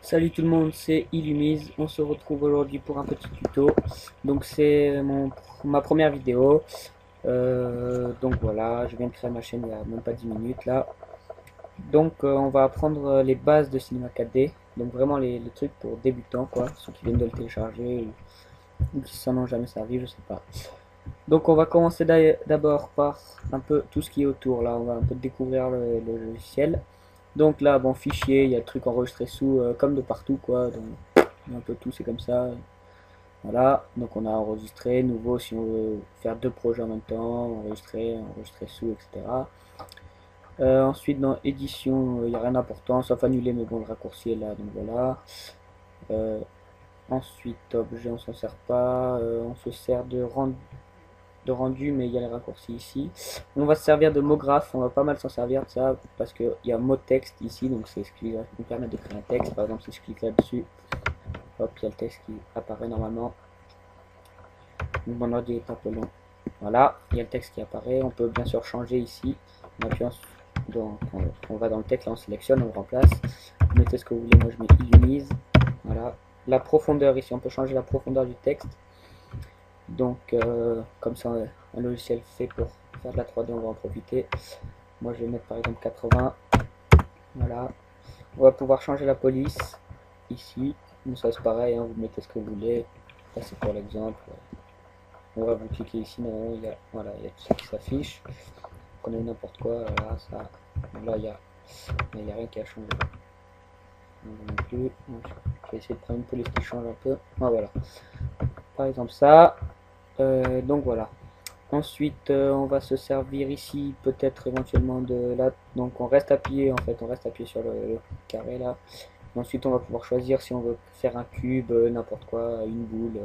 Salut tout le monde, c'est Illumise. On se retrouve aujourd'hui pour un petit tuto. Donc c'est ma première vidéo. Donc voilà, je viens de créer ma chaîne il n'y a même pas 10 minutes là. Donc on va apprendre les bases de Cinema 4D. Donc vraiment les trucs pour débutants quoi, ceux qui viennent de le télécharger ou qui s'en ont jamais servi, je sais pas. Donc on va commencer d'abord par un peu tout ce qui est autour là. On va un peu découvrir le logiciel. Donc là, bon, fichier, il y a le truc enregistré sous, comme de partout, quoi. Donc, un peu tout, c'est comme ça. Voilà, donc on a enregistré, nouveau, si on veut faire deux projets en même temps, enregistrer sous, etc. Ensuite, dans édition, il n'y a rien d'important, sauf annuler, mais bon, le raccourci est là, donc voilà. Euh, Ensuite, objet, on s'en sert pas. On se sert de rendu, mais il y a les raccourcis ici. On va se servir de mot graphe, on va pas mal s'en servir de ça parce qu'il y a mot texte ici, donc c'est ce qui va nous permettre d'écrire un texte. Par exemple, si je clique là-dessus, hop, il y a le texte qui apparaît normalement. Mon ordi est un peu long. Voilà, il y a le texte qui apparaît. On peut bien sûr changer ici. En appuyant donc on va dans le texte, là on sélectionne, on le remplace. Vous mettez ce que vous voulez, moi je mets illumise. Voilà. La profondeur ici, on peut changer la profondeur du texte. Donc, comme ça, un logiciel fait pour faire de la 3D, on va en profiter. Moi, je vais mettre par exemple 80. Voilà. On va pouvoir changer la police ici. Donc, ça, c'est pareil, hein, vous mettez ce que vous voulez. Là, c'est pour l'exemple. On va vous cliquer ici. Non, il y a, voilà, il y a tout ça qui s'affiche. Prenez n'importe quoi. Voilà, ça. Là, il y a rien qui a changé. Non plus. Je vais essayer de prendre une police qui change un peu. Ah, voilà. Par exemple, ça. Donc, voilà. Ensuite, on va se servir ici peut-être éventuellement de là. Donc on reste appuyé en fait, on reste appuyé sur le carré là. Ensuite, on va pouvoir choisir si on veut faire un cube, n'importe quoi, une boule.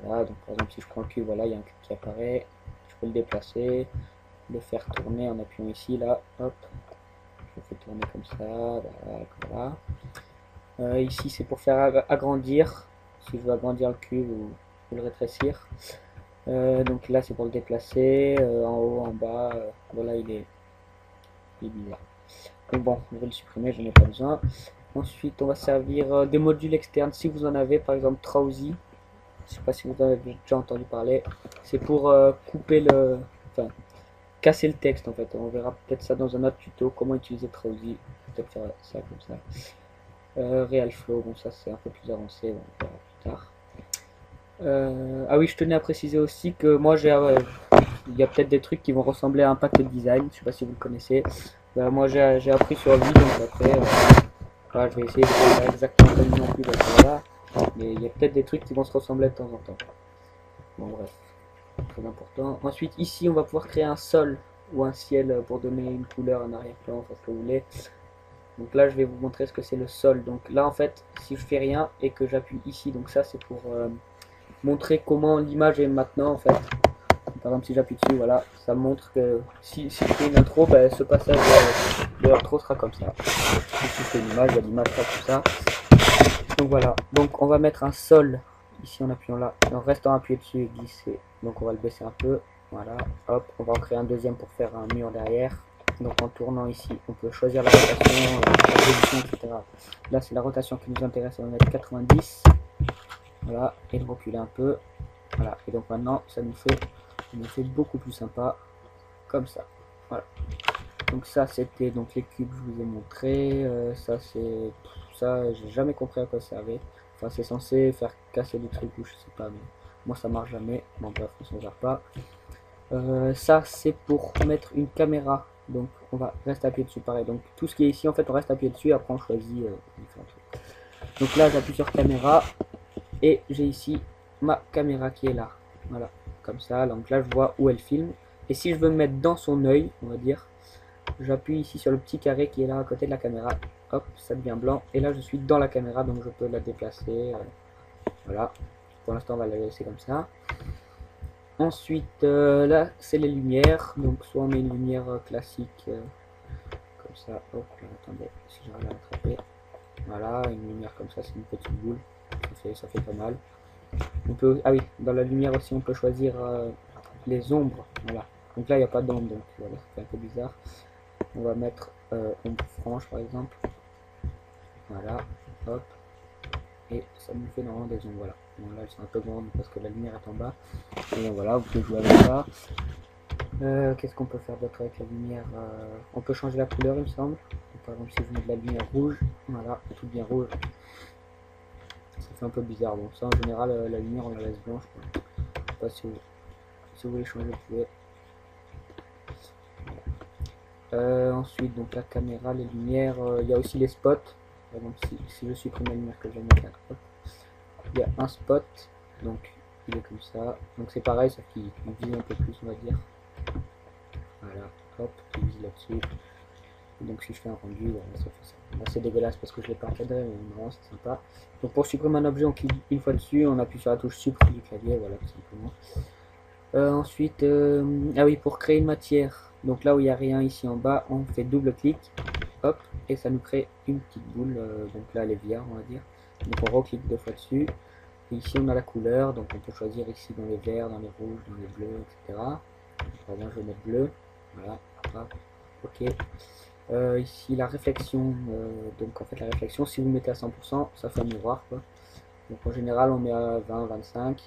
Voilà, donc par exemple si je prends le cube, voilà, il y a un cube qui apparaît. Je peux le déplacer, le faire tourner en appuyant ici là, hop. Je le fais tourner comme ça, voilà. Ici c'est pour faire agrandir, si je veux agrandir le cube ou le rétrécir. Donc là c'est pour le déplacer, en haut, en bas, voilà il est bizarre. Donc bon, je vais le supprimer, je n'ai pas besoin. Ensuite on va servir des modules externes si vous en avez, par exemple Trowzy, je sais pas si vous en avez déjà entendu parler, c'est pour couper enfin casser le texte en fait, on verra peut-être ça dans un autre tuto, comment utiliser Trowzy, peut-être faire ça comme ça. Realflow, bon ça c'est un peu plus avancé, on verra plus tard. Ah oui, je tenais à préciser aussi que moi il y a peut-être des trucs qui vont ressembler à Impact Design, je sais pas si vous le connaissez. Moi j'ai appris sur lui, donc après voilà, je vais essayer de faire exactement comme lui non plus, parce que voilà. Mais il y a peut-être des trucs qui vont se ressembler de temps en temps. Bon bref, très important. Ensuite ici on va pouvoir créer un sol ou un ciel pour donner une couleur, un arrière-plan, enfin ce que vous voulez. Donc là je vais vous montrer ce que c'est le sol. Donc là en fait si je fais rien et que j'appuie ici, donc ça c'est pour montrer comment l'image est maintenant en fait. Par exemple si j'appuie dessus, voilà, ça montre que si je fais une intro, ben, ce passage de l'intro sera comme ça. Si je fais une image, l'image sera comme ça. Donc voilà, donc on va mettre un sol ici en appuyant là, en restant appuyé dessus et glisser. Donc on va le baisser un peu, voilà, hop, on va en créer un deuxième pour faire un mur derrière. Donc en tournant ici, on peut choisir la rotation, la position, etc. Là c'est la rotation qui nous intéresse, on va mettre 90. Voilà, et le reculer un peu. Voilà, et donc maintenant ça nous fait beaucoup plus sympa, comme ça. Voilà. Donc ça c'était donc les cubes que je vous ai montré. Ça j'ai jamais compris à quoi ça servait. Enfin c'est censé faire casser des trucs ou je sais pas, mais moi ça marche jamais. Bon bref, on s'en gère pas. Ça c'est pour mettre une caméra. Donc on va rester appuyé dessus pareil. Donc tout ce qui est ici en fait on reste appuyé dessus et après on choisit différents trucs. Donc là j'appuie sur caméra et j'ai ici ma caméra qui est là. Voilà, comme ça. Donc là je vois où elle filme. Et si je veux me mettre dans son œil, on va dire, j'appuie ici sur le petit carré qui est là à côté de la caméra. Hop, ça devient blanc. Et là je suis dans la caméra donc je peux la déplacer. Voilà. Pour l'instant on va la laisser comme ça. Ensuite là c'est les lumières. Donc soit on met une lumière classique comme ça. Hop, attendez, si j'arrive à l'attraper. Voilà, une lumière comme ça, c'est une petite boule. Ça fait pas mal. On peut, ah oui, dans la lumière aussi on peut choisir les ombres. Voilà. Donc là il n'y a pas d'ombre, donc voilà, c'est un peu bizarre. On va mettre ombre franche par exemple. Voilà, hop, et ça nous fait normalement des ondes, voilà. Bon, là elles sont un peu grandes parce que la lumière est en bas. Et donc voilà, vous pouvez jouer avec ça. Qu'est-ce qu'on peut faire d'autre avec la lumière? On peut changer la couleur, il me semble. Donc, par exemple, si je mets de la lumière rouge, voilà, tout bien rouge, ça fait un peu bizarre. Bon, ça en général, la lumière on la laisse blanche. Quoi. Je sais pas si vous voulez changer, vous pouvez. Ensuite, donc la caméra, les lumières, il y a aussi les spots. Par exemple, si je supprime la lumière que j'aime bien, il y a un spot, donc il est comme ça. Donc c'est pareil, sauf qu'il vise un peu plus, on va dire. Voilà, hop, il vise là-dessus. Donc si je fais un rendu, voilà, ça fait ça. Là c'est dégueulasse parce que je l'ai pas encadré, mais normalement c'est sympa. Donc pour supprimer un objet, on clique une fois dessus, on appuie sur la touche sup du clavier, voilà tout simplement. Ensuite, ah oui, pour créer une matière, donc là où il n'y a rien ici en bas, on fait double clic, hop, et ça nous crée une petite boule, donc là elle est vierge on va dire. Donc on reclique deux fois dessus, et ici on a la couleur, donc on peut choisir ici dans les verts, dans les rouges, dans les bleus, etc. Par exemple je vais mettre bleu, voilà, hop, ok. Ici la réflexion, donc en fait la réflexion, si vous mettez à 100%, ça fait un miroir quoi. Donc en général on met à 20, 25,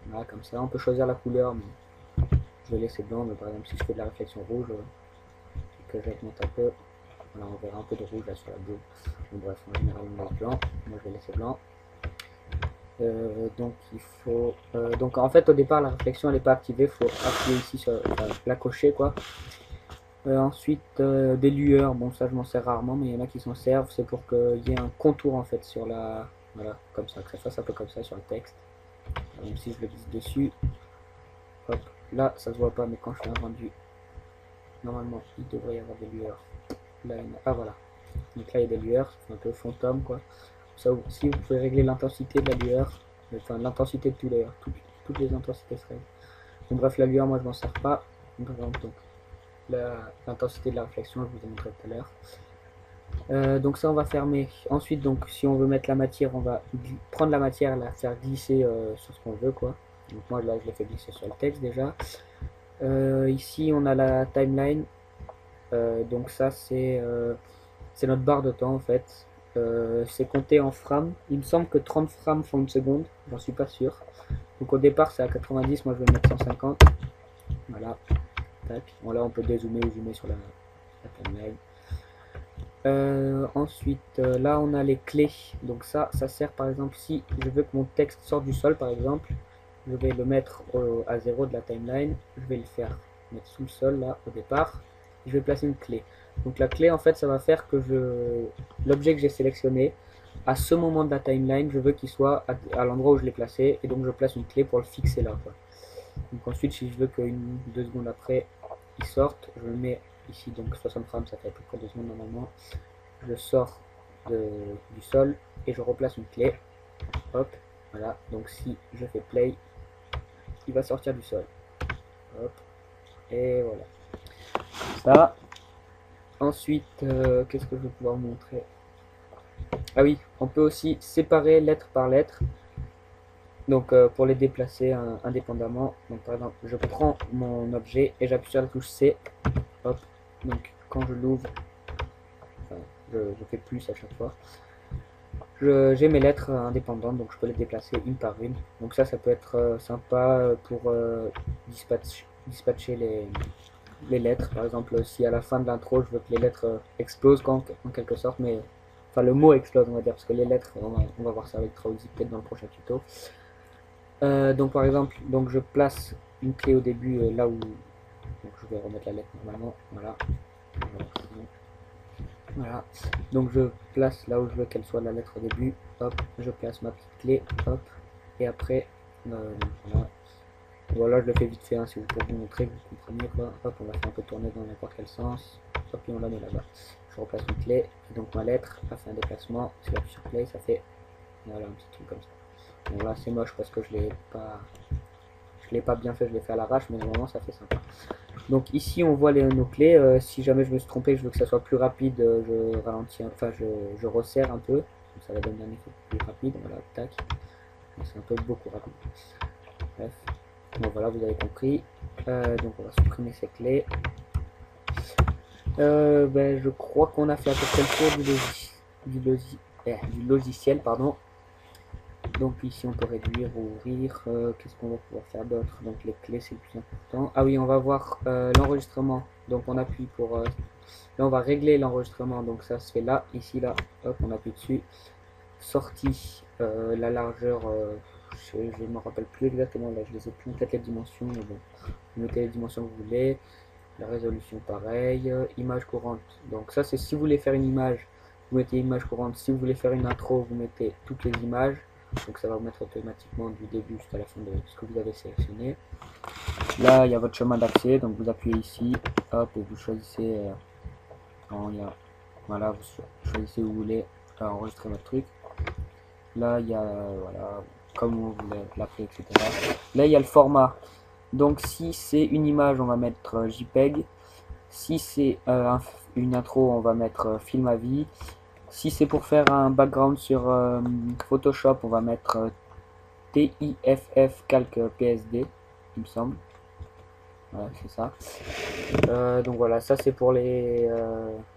voilà comme ça, on peut choisir la couleur, mais je vais laisser blanc, mais par exemple si je fais de la réflexion rouge, et que j'augmente un peu, voilà, on verra un peu de rouge là sur la boule. Donc bref, en général on laisse blanc, moi je vais laisser blanc. Donc il faut, donc en fait au départ la réflexion elle n'est pas activée, il faut appuyer ici sur la cocher quoi. Ensuite, des lueurs, bon ça je m'en sers rarement, mais il y en a qui s'en servent, c'est pour qu'il y ait un contour en fait sur la... Voilà, comme ça, que ça fasse un peu comme ça sur le texte. Même si je le glisse dessus, hop, là ça se voit pas, mais quand je fais un rendu, normalement il devrait y avoir des lueurs. Là, ah voilà, donc là il y a des lueurs, c'est un peu fantôme quoi. Ça aussi vous pouvez régler l'intensité de la lueur, enfin l'intensité de tout d'ailleurs, toutes les intensités seraient. Donc bref, la lueur moi je m'en sers pas, donc l'intensité de la réflexion, je vous ai montré tout à l'heure. Donc ça on va fermer. Ensuite donc si on veut mettre la matière, on va prendre la matière, la faire glisser sur ce qu'on veut quoi. Donc moi là je l'ai fait glisser sur le texte déjà. Ici on a la timeline. Donc ça c'est notre barre de temps en fait. C'est compté en frames. Il me semble que 30 frames font une seconde, j'en suis pas sûr. Donc au départ c'est à 90, moi je vais mettre 150. Voilà. Tac. Bon là on peut dézoomer ou zoomer sur la timeline. Ensuite, là on a les clés. Donc ça sert par exemple si je veux que mon texte sorte du sol par exemple, je vais le mettre à 0 de la timeline. Je vais le faire mettre sous le sol là au départ. Je vais placer une clé. Donc la clé en fait ça va faire que l'objet que j'ai sélectionné à ce moment de la timeline, je veux qu'il soit à l'endroit où je l'ai placé, et donc je place une clé pour le fixer là quoi. Donc ensuite si je veux que 2 secondes après il sorte, je le mets ici, donc 60 frames, ça fait à peu près 2 secondes normalement. Je sors du sol et je replace une clé. Hop, voilà. Donc si je fais play, il va sortir du sol. Hop, et voilà. Ça. Ensuite, qu'est-ce que je vais pouvoir vous montrer? Ah oui, on peut aussi séparer lettre par lettre. Donc pour les déplacer indépendamment. Donc par exemple, je prends mon objet et j'appuie sur la touche C. Hop, donc quand je l'ouvre, je fais plus à chaque fois. J'ai mes lettres indépendantes, donc je peux les déplacer une par une. Donc ça peut être sympa pour dispatcher les lettres. Par exemple, si à la fin de l'intro, je veux que les lettres explosent en quelque sorte, mais enfin le mot explose, on va dire, parce que les lettres, on va voir ça avec Trauzi peut-être dans le prochain tuto. Donc par exemple, donc je place une clé au début là où, donc je vais remettre la lettre normalement, voilà. Voilà, donc je place là où je veux qu'elle soit la lettre au début, hop, je place ma petite clé, hop, et après, voilà, je le fais vite fait, hein, si vous pouvez vous montrer, vous comprenez quoi, hop, on la fait un peu tourner dans n'importe quel sens, hop, et on la met là-bas. Je replace une clé, et donc ma lettre a fait un déplacement, si j'appuie sur play, ça fait, voilà, un petit truc comme ça. Bon là c'est moche parce que je l'ai pas bien fait, je l'ai fait à l'arrache, mais normalement ça fait sympa. Donc ici on voit nos clés, si jamais je me suis trompé, je veux que ça soit plus rapide, je ralentis, enfin je resserre un peu, donc ça va donner un effet plus rapide, voilà, tac, c'est un peu beaucoup rapide. Bref, donc voilà, vous avez compris, donc on va supprimer ces clés. Je crois qu'on a fait à peu près le tour du du logiciel, pardon. Donc ici on peut réduire ou ouvrir. Qu'est-ce qu'on va pouvoir faire d'autre? Donc les clés c'est le plus important. Ah oui, on va voir l'enregistrement. Donc on appuie pour... là on va régler l'enregistrement. Donc ça se fait là, ici, là. Hop, on appuie dessus. Sortie, la largeur, je ne me rappelle plus exactement, là je les ai plus en tête les dimensions, mais bon, vous mettez les dimensions que vous voulez. La résolution pareil, image courante. Donc ça c'est si vous voulez faire une image, vous mettez image courante. Si vous voulez faire une intro, vous mettez toutes les images. Donc ça va vous mettre automatiquement du début jusqu'à la fin de ce que vous avez sélectionné. Là il y a votre chemin d'accès, donc vous appuyez ici, hop, et vous choisissez, voilà, vous choisissez où vous voulez enregistrer votre truc. Là il y a, voilà, comme vous voulez l'appeler, etc. Là il y a le format. Donc si c'est une image, on va mettre JPEG. Si c'est une intro, on va mettre film à vie. Si c'est pour faire un background sur Photoshop, on va mettre TIFF calque PSD, il me semble. Ouais, c'est ça. Donc voilà, ça c'est pour les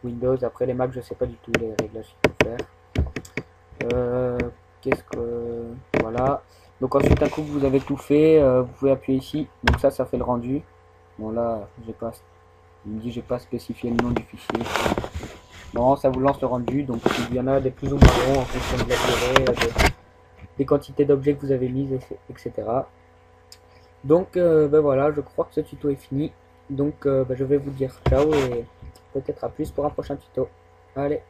Windows. Après les Mac, je sais pas du tout les réglages qu'il faut faire. Qu'est-ce que... Voilà. Donc ensuite, un coup que vous avez tout fait, vous pouvez appuyer ici. Donc ça fait le rendu. Bon là, j'ai pas... Il me dit j'ai pas spécifié le nom du fichier. Non, ça vous lance le rendu. Donc il y en a des plus ou moins longs en fonction de la durée, des quantités d'objets que vous avez mises, etc. Donc ben voilà, je crois que ce tuto est fini. Donc ben, je vais vous dire ciao et peut-être à plus pour un prochain tuto. Allez.